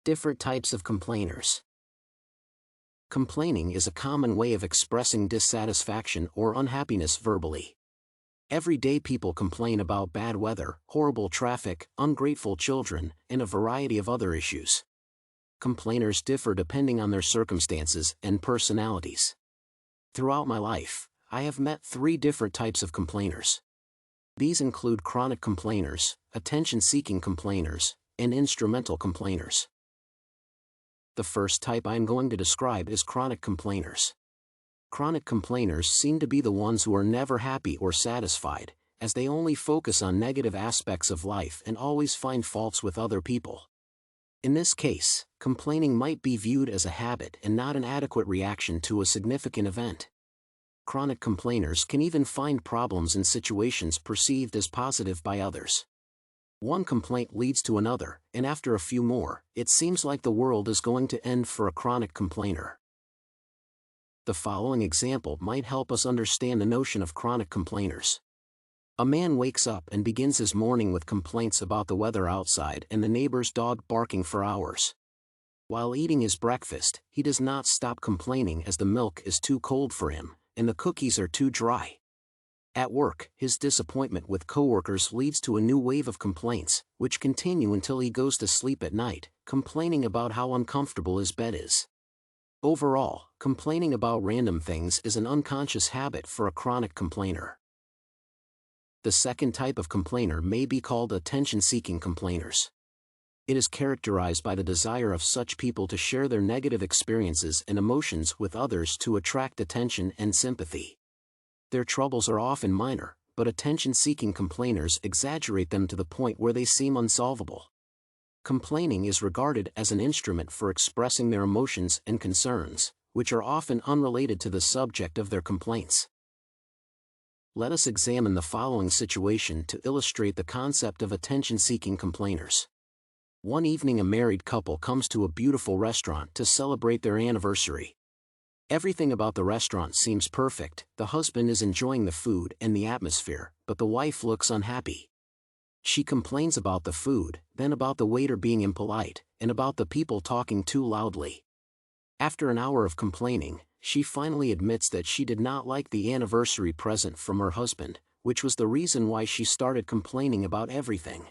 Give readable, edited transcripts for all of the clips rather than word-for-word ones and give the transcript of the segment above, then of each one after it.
Different types of complainers. Complaining is a common way of expressing dissatisfaction or unhappiness verbally. Everyday people complain about bad weather, horrible traffic, ungrateful children, and a variety of other issues. Complainers differ depending on their circumstances and personalities. Throughout my life, I have met 3 different types of complainers. These include chronic complainers, attention-seeking complainers, and instrumental complainers. The first type I'm going to describe is chronic complainers. Chronic complainers seem to be the ones who are never happy or satisfied, as they only focus on negative aspects of life and always find faults with other people. In this case, complaining might be viewed as a habit and not an adequate reaction to a significant event. Chronic complainers can even find problems in situations perceived as positive by others. One complaint leads to another, and after a few more, it seems like the world is going to end for a chronic complainer. The following example might help us understand the notion of chronic complainers. A man wakes up and begins his morning with complaints about the weather outside and the neighbor's dog barking for hours. While eating his breakfast, he does not stop complaining as the milk is too cold for him, and the cookies are too dry. At work, his disappointment with coworkers leads to a new wave of complaints, which continue until he goes to sleep at night, complaining about how uncomfortable his bed is. Overall, complaining about random things is an unconscious habit for a chronic complainer. The second type of complainer may be called attention-seeking complainers. It is characterized by the desire of such people to share their negative experiences and emotions with others to attract attention and sympathy. Their troubles are often minor, but attention-seeking complainers exaggerate them to the point where they seem unsolvable. Complaining is regarded as an instrument for expressing their emotions and concerns, which are often unrelated to the subject of their complaints. Let us examine the following situation to illustrate the concept of attention-seeking complainers. One evening, a married couple comes to a beautiful restaurant to celebrate their anniversary. Everything about the restaurant seems perfect. The husband is enjoying the food and the atmosphere, but the wife looks unhappy. She complains about the food, then about the waiter being impolite, and about the people talking too loudly. After an hour of complaining, she finally admits that she did not like the anniversary present from her husband, which was the reason why she started complaining about everything.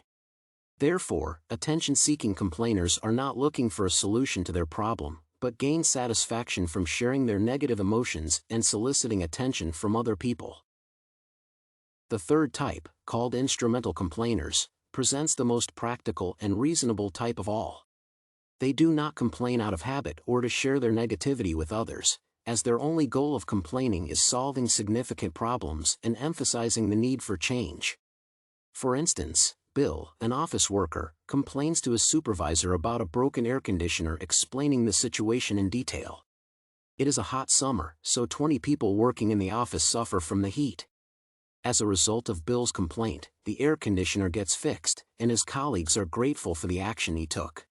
Therefore, attention-seeking complainers are not looking for a solution to their problem, but gain satisfaction from sharing their negative emotions and soliciting attention from other people. The third type, called instrumental complainers, presents the most practical and reasonable type of all. They do not complain out of habit or to share their negativity with others, as their only goal of complaining is solving significant problems and emphasizing the need for change. For instance, Bill, an office worker, complains to his supervisor about a broken air conditioner, explaining the situation in detail. It is a hot summer, so 20 people working in the office suffer from the heat. As a result of Bill's complaint, the air conditioner gets fixed, and his colleagues are grateful for the action he took.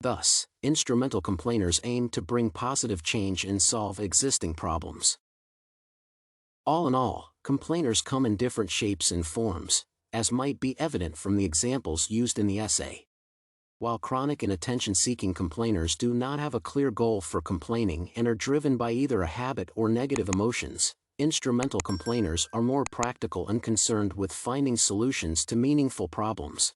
Thus, instrumental complainers aim to bring positive change and solve existing problems. All in all, complainers come in different shapes and forms, as might be evident from the examples used in the essay. While chronic and attention-seeking complainers do not have a clear goal for complaining and are driven by either a habit or negative emotions, instrumental complainers are more practical and concerned with finding solutions to meaningful problems.